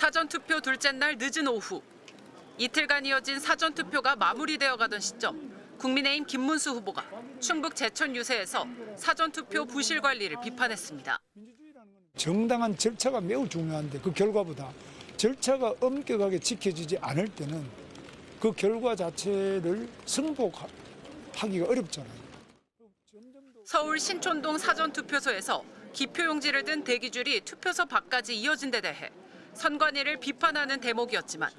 사전투표 둘째 날 늦은 오후. 이틀간 이어진 사전투표가 마무리되어 가던 시점, 국민의힘 김문수 후보가 충북 제천 유세에서 사전투표 부실 관리를 비판했습니다. 정당한 절차가 매우 중요한데 그 결과보다 절차가 엄격하게 지켜지지 않을 때는 그 결과 자체를 승복하기가 어렵잖아요. 서울 신촌동 사전투표소에서 기표용지를 든 대기줄이 투표소 밖까지 이어진 데 대해 선관위를 비판하는 대목이었지만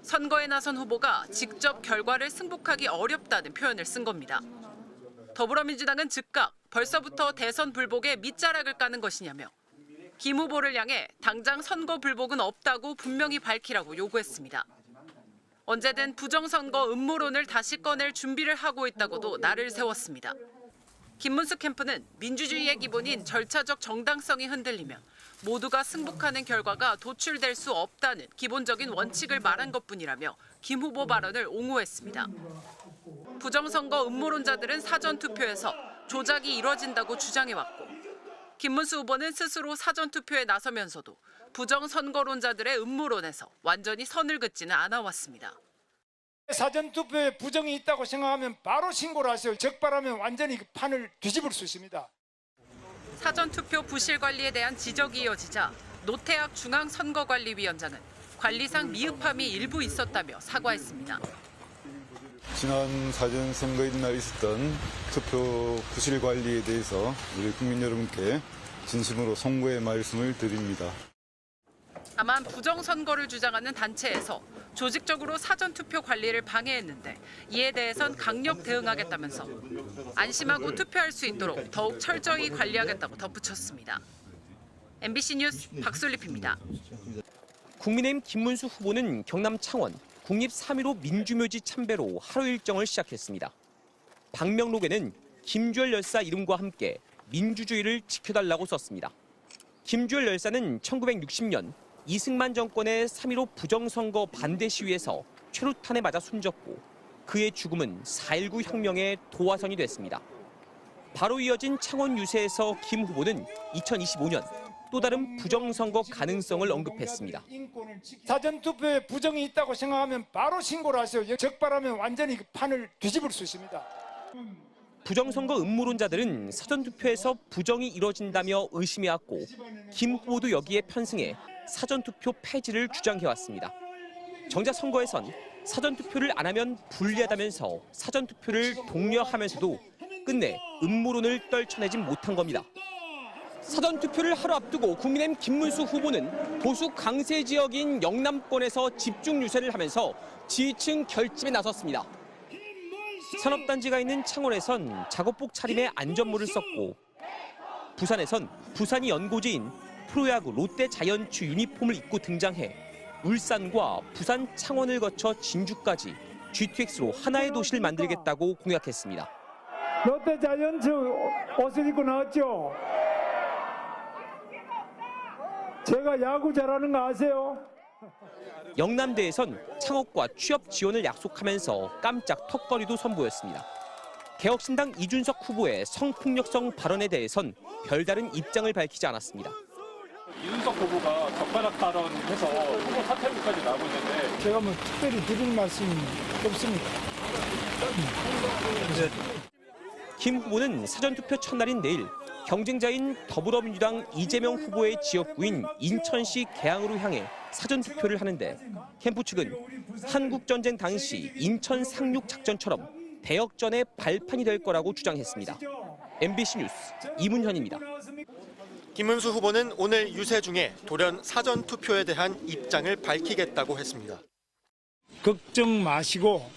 선거에 나선 후보가 직접 결과를 승복하기 어렵다는 표현을 쓴 겁니다. 더불어민주당은 즉각 벌써부터 대선 불복에 밑자락을 까는 것이냐며 김 후보를 향해 당장 선거 불복은 없다고 분명히 밝히라고 요구했습니다. 언제든 부정선거 음모론을 다시 꺼낼 준비를 하고 있다고도 날을 세웠습니다. 김문수 캠프는 민주주의의 기본인 절차적 정당성이 흔들리면 모두가 승복하는 결과가 도출될 수 없다는 기본적인 원칙을 말한 것뿐이라며 김 후보 발언을 옹호했습니다. 부정선거 음모론자들은 사전투표에서 조작이 이뤄진다고 주장해왔고 김문수 후보는 스스로 사전투표에 나서면서도 부정선거론자들의 음모론에서 완전히 선을 긋지는 않아왔습니다. 사전투표에 부정이 있다고 생각하면 바로 신고를 하세요. 적발하면 완전히 판을 뒤집을 수 있습니다. 사전투표 부실 관리에 대한 지적이 이어지자 노태학 중앙선거관리위원장은 관리상 미흡함이 일부 있었다며 사과했습니다. 지난 사전선거 이날 있었던 투표 부실 관리에 대해서 우리 국민 여러분께 진심으로 송구의 말씀을 드립니다. 다만 부정선거를 주장하는 단체에서 조직적으로 사전투표 관리를 방해했는데 이에 대해선 강력 대응하겠다면서 안심하고 투표할 수 있도록 더욱 철저히 관리하겠다고 덧붙였습니다. MBC 뉴스 박솔립입니다. 국민의힘 김문수 후보는 경남 창원 국립 3.15 민주묘지 참배로 하루 일정을 시작했습니다. 방명록에는 김주열 열사 이름과 함께 민주주의를 지켜달라고 썼습니다. 김주열 열사는 1960년 이승만 정권의 3.15 부정선거 반대 시위에서 최루탄에 맞아 숨졌고 그의 죽음은 4.19 혁명의 도화선이 됐습니다. 바로 이어진 창원 유세에서 김 후보는 2025년 또 다른 부정선거 가능성을 언급했습니다. 사전투표에 부정이 있다고 생각하면 바로 신고를 하세요. 적발하면 완전히 판을 뒤집을 수 있습니다. 부정선거 음모론자들은 사전투표에서 부정이 이뤄진다며 의심해왔고 김 후보도 여기에 편승해 사전투표 폐지를 주장해왔습니다. 정작 선거에선 사전투표를 안 하면 불리하다면서 사전투표를 독려하면서도 끝내 음모론을 떨쳐내진 못한 겁니다. 사전투표를 하루 앞두고 국민의힘 김문수 후보는 보수 강세 지역인 영남권에서 집중 유세를 하면서 지지층 결집에 나섰습니다. 산업단지가 있는 창원에선 작업복 차림에 안전모를 썼고 부산에선 부산이 연고지인 프로야구 롯데 자이언츠 유니폼을 입고 등장해 울산과 부산 창원을 거쳐 진주까지 GTX로 하나의 도시를 만들겠다고 공약했습니다. 롯데 자이언츠 옷을 입고 나왔죠? 제가 야구 잘하는 거 아세요? 영남대에선 창업과 취업 지원을 약속하면서 깜짝 턱걸이도 선보였습니다. 개혁신당 이준석 후보의 성폭력성 발언에 대해선 별다른 입장을 밝히지 않았습니다. 이준석 후보가 젓가락 발언해서 후보 사퇴까지 나오고 있는데 제가 뭐 특별히 드릴 말씀이 없습니다. 김 후보는 사전투표 첫날인 내일 경쟁자인 더불어민주당 이재명 후보의 지역구인 인천시 계양으로 향해 사전투표를 하는데 캠프 측은 한국전쟁 당시 인천 상륙 작전처럼 대역전의 발판이 될 거라고 주장했습니다. MBC 뉴스 이문현입니다. 김문수 후보는 오늘 유세 중에 돌연 사전투표에 대한 입장을 밝히겠다고 했습니다. 걱정 마시고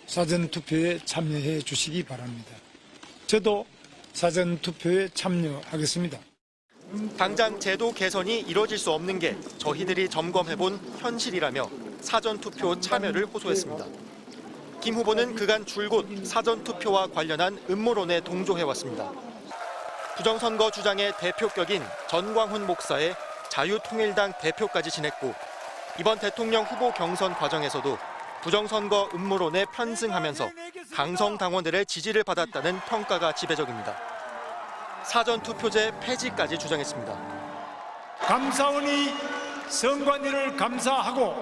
사전투표에 참여해 주시기 바랍니다. 저도 사전투표에 참여하겠습니다. 당장 제도 개선이 이뤄질 수 없는 게 저희들이 점검해본 현실이라며 사전투표 참여를 호소했습니다. 김 후보는 그간 줄곧 사전투표와 관련한 음모론에 동조해왔습니다. 부정선거 주장의 대표격인 전광훈 목사의 자유통일당 대표까지 지냈고 이번 대통령 후보 경선 과정에서도 부정선거 음모론에 편승하면서 강성 당원들의 지지를 받았다는 평가가 지배적입니다. 사전투표제 폐지까지 주장했습니다. 감사원이 선관위를 감사하고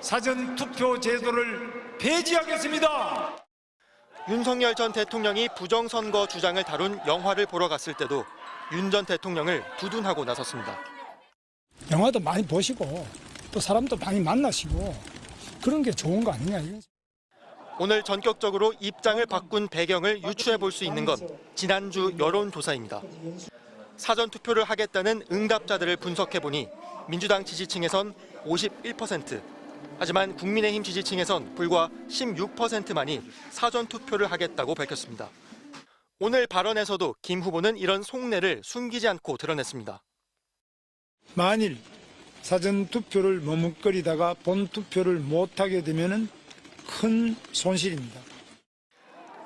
사전투표 제도를 폐지하겠습니다. 윤석열 전 대통령이 부정선거 주장을 다룬 영화를 보러 갔을 때도 윤 전 대통령을 두둔하고 나섰습니다. 영화도 많이 보시고 또 사람도 많이 만나시고 그런 게 좋은 거 아니냐. 오늘 전격적으로 입장을 바꾼 배경을 유추해 볼 수 있는 건 지난주 여론조사입니다. 사전투표를 하겠다는 응답자들을 분석해보니 민주당 지지층에선 51%, 하지만 국민의힘 지지층에선 불과 16%만이 사전투표를 하겠다고 밝혔습니다. 오늘 발언에서도 김 후보는 이런 속내를 숨기지 않고 드러냈습니다. 만일 사전투표를 머뭇거리다가 본투표를 못하게 되면 큰 손실입니다.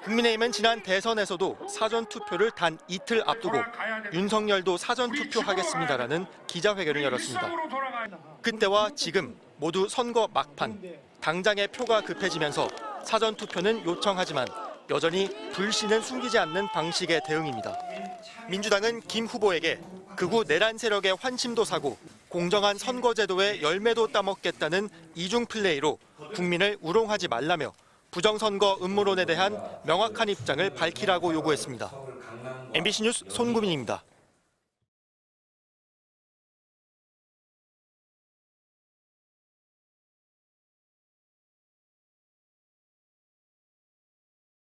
국민의힘은 지난 대선에서도 사전투표를 단 이틀 앞두고 윤석열도 사전투표하겠습니다라는 기자회견을 열었습니다. 그때와 지금 모두 선거 막판, 당장의 표가 급해지면서 사전투표는 요청하지만 여전히 불신은 숨기지 않는 방식의 대응입니다. 민주당은 김 후보에게 극우 내란 세력의 환심도 사고 공정한 선거제도의 열매도 따먹겠다는 이중 플레이로 국민을 우롱하지 말라며 부정선거 음모론에 대한 명확한 입장을 밝히라고 요구했습니다. MBC 뉴스 손구민입니다.